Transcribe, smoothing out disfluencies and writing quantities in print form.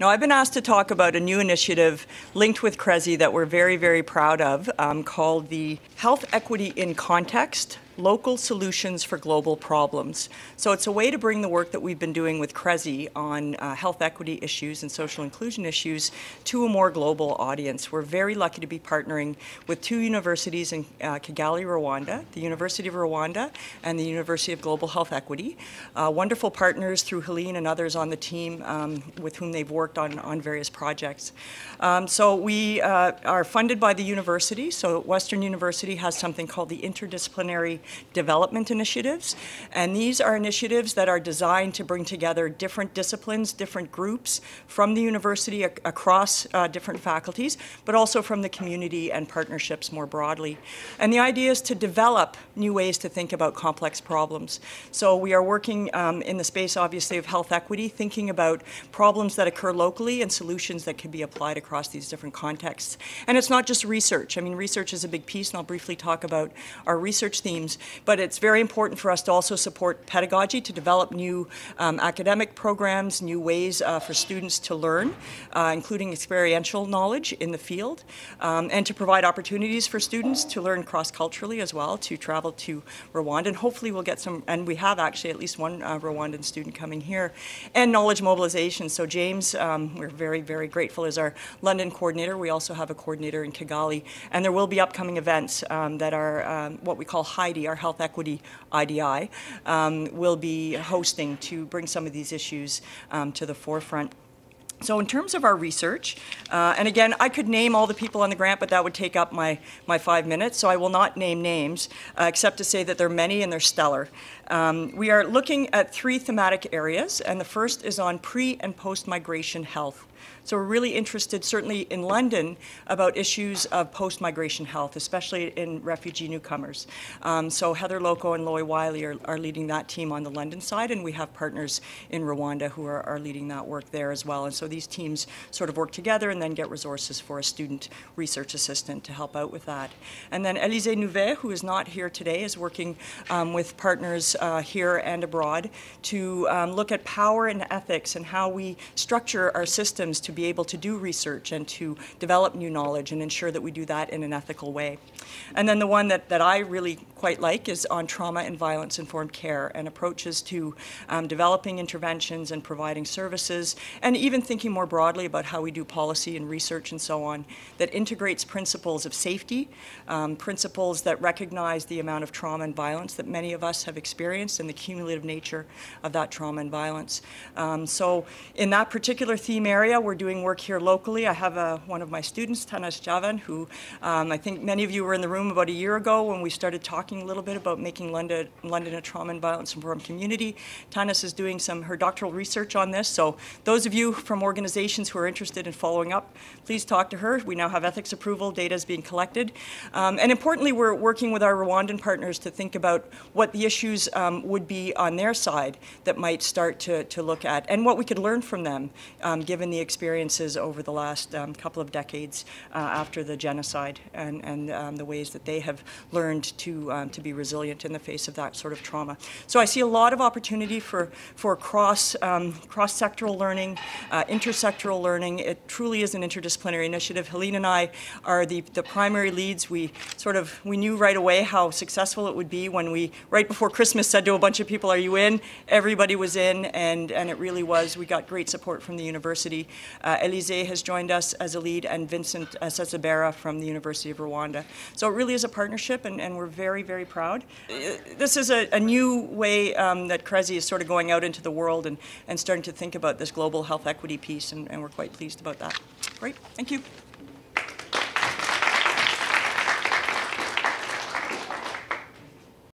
Now, I've been asked to talk about a new initiative linked with CRESI that we're very, very proud of, called the Health Equity in Context, Local Solutions for Global Problems. So it's a way to bring the work that we've been doing with CRESI on health equity issues and social inclusion issues to a more global audience. We're very lucky to be partnering with two universities in Kigali, Rwanda, the University of Rwanda and the University of Global Health Equity. Wonderful partners through Helene and others on the team with whom they've worked on various projects. So we are funded by the university. So Western University has something called the Interdisciplinary Development Initiatives, and these are initiatives that are designed to bring together different disciplines, different groups from the university across different faculties, but also from the community and partnerships more broadly. And the idea is to develop new ways to think about complex problems. So we are working in the space, obviously, of health equity, thinking about problems that occur locally and solutions that can be applied across these different contexts. And it's not just research. I mean, research is a big piece, and I'll briefly talk about our research themes. But it's very important for us to also support pedagogy, to develop new academic programs, new ways for students to learn, including experiential knowledge in the field, and to provide opportunities for students to learn cross-culturally as well, to travel to Rwanda. And hopefully we'll get some, and we have actually at least one Rwandan student coming here, and knowledge mobilization. So James, we're very, very grateful, is our London coordinator. We also have a coordinator in Kigali, and there will be upcoming events that are what we call HEIDI, our Health Equity IDI, will be hosting to bring some of these issues to the forefront. So in terms of our research, and again, I could name all the people on the grant, but that would take up my 5 minutes, so I will not name names, except to say that there are many and they're stellar. We are looking at 3 thematic areas, and the first is on pre- and post-migration health. So we're really interested, certainly in London, about issues of post-migration health, especially in refugee newcomers. So Heather Loco and Loy Wiley are leading that team on the London side, and we have partners in Rwanda who are leading that work there as well. And so these teams sort of work together and then get resources for a student research assistant to help out with that. And then Élisée Nouvet, who is not here today, is working with partners here and abroad to look at power and ethics and how we structure our systems to be able to do research and to develop new knowledge and ensure that we do that in an ethical way. And then the one that I really quite like is on trauma and violence-informed care and approaches to developing interventions and providing services, and even thinking more broadly about how we do policy and research and so on that integrates principles of safety, principles that recognize the amount of trauma and violence that many of us have experienced and the cumulative nature of that trauma and violence. So in that particular theme area, we're doing work here locally. I have one of my students, Tanas Javan, who I think many of you were in the room about a year ago when we started talking a little bit about making London a trauma and violence-informed community. Tanas is doing her doctoral research on this, so those of you from organizations who are interested in following up, please talk to her. We now have ethics approval, data is being collected. And importantly, we're working with our Rwandan partners to think about what the issues would be on their side that might start to look at, and what we could learn from them, given the experiences over the last couple of decades after the genocide, and the ways that they have learned to be resilient in the face of that sort of trauma. So I see a lot of opportunity for cross-sectoral learning, intersectoral learning. It truly is an interdisciplinary initiative. Helene and I are the primary leads. We knew right away how successful it would be when we, right before Christmas, said to a bunch of people, "Are you in?" Everybody was in, and it really was. We got great support from the university. Élisée has joined us as a lead, and Vincent Sesabera from the University of Rwanda. So it really is a partnership, and we're very, very proud. This is a new way that CRESI is sort of going out into the world and starting to think about this global health equity piece, and we're quite pleased about that. Great, thank you.